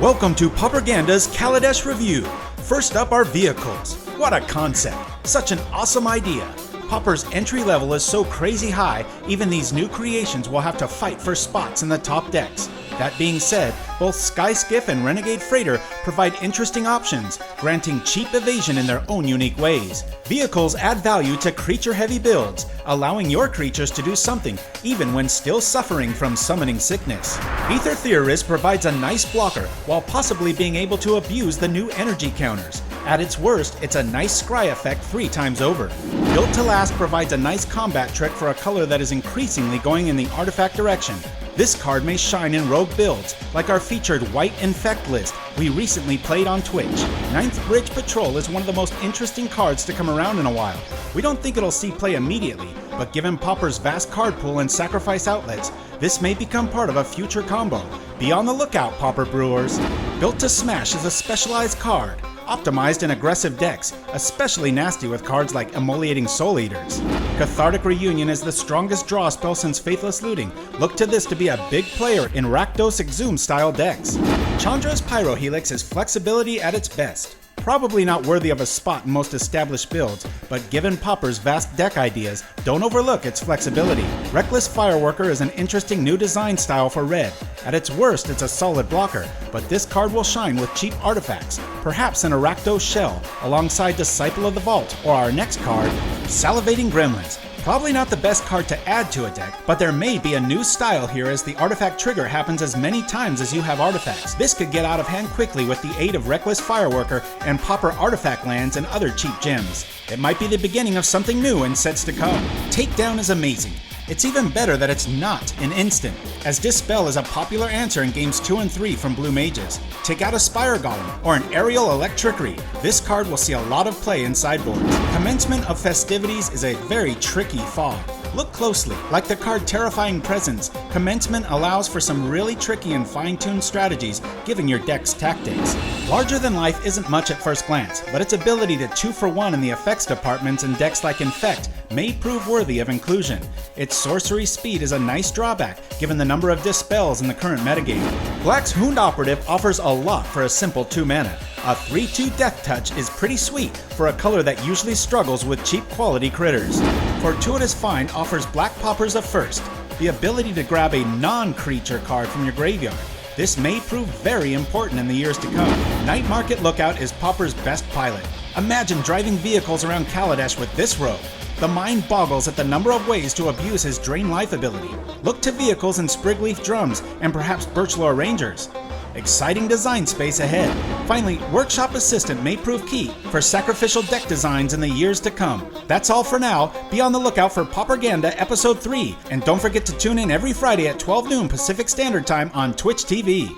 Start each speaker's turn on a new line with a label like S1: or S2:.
S1: Welcome to Pauperganda's Kaladesh review. First up are vehicles. What a concept! Such an awesome idea. Pauper's entry level is so crazy high, even these new creations will have to fight for spots in the top decks. That being said, both Skyskiff and Renegade Freighter provide interesting options, granting cheap evasion in their own unique ways. Vehicles add value to creature-heavy builds, allowing your creatures to do something, even when still suffering from summoning sickness. Aether Theorist provides a nice blocker, while possibly being able to abuse the new energy counters. At its worst, it's a nice scry effect 3 times over. Built to Last provides a nice combat trick for a color that is increasingly going in the artifact direction. This card may shine in rogue builds, like our featured White Infect list we recently played on Twitch. 9th Bridge Patrol is one of the most interesting cards to come around in a while. We don't think it'll see play immediately, but given Pauper's vast card pool and sacrifice outlets, this may become part of a future combo. Be on the lookout, Pauper Brewers. Built to Smash is a specialized card, optimized in aggressive decks, especially nasty with cards like Immolating Soul Eaters. Cathartic Reunion is the strongest draw spell since Faithless Looting. Look to this to be a big player in Rakdos Exhume style decks. Chandra's Pyrohelix is flexibility at its best. Probably not worthy of a spot in most established builds, but given Pauper's vast deck ideas, don't overlook its flexibility. Reckless Fireworker is an interesting new design style for red. At its worst, it's a solid blocker, but this card will shine with cheap artifacts, perhaps an Rakdos Shell, alongside Disciple of the Vault, or our next card, Salivating Gremlins. Probably not the best card to add to a deck, but there may be a new style here as the artifact trigger happens as many times as you have artifacts. This could get out of hand quickly with the aid of Reckless Fireworker and Pauper artifact lands and other cheap gems. It might be the beginning of something new in sets to come. Takedown is amazing. It's even better that it's not an instant, as Dispel is a popular answer in games 2 and 3 from Blue Mages. Take out a Spire Golem or an Aerial Electrickery. This card will see a lot of play in sideboards. Commencement of Festivities is a very tricky fog. Look closely. Like the card Terrifying Presence, Commencement allows for some really tricky and fine-tuned strategies, giving your decks tactics. Larger Than Life isn't much at first glance, but its ability to 2-for-1 in the effects departments in decks like Infect may prove worthy of inclusion. Its sorcery speed is a nice drawback, given the number of dispels in the current metagame. Black's Hound Operative offers a lot for a simple 2 mana. A 3/2 Death Touch is pretty sweet for a color that usually struggles with cheap quality critters. Fortuitous Find offers Black Paupers a first, the ability to grab a non-creature card from your graveyard. This may prove very important in the years to come. Night Market Lookout is Pauper's best pilot. Imagine driving vehicles around Kaladesh with this rogue. The mind boggles at the number of ways to abuse his Drain Life ability. Look to vehicles in Sprigleaf Drums and perhaps Birchlore Rangers. Exciting design space ahead. Finally, Workshop Assistant may prove key for sacrificial deck designs in the years to come. That's all for now. Be on the lookout for Pauperganda Episode 3, and don't forget to tune in every Friday at 12 noon Pacific Standard Time on Twitch TV.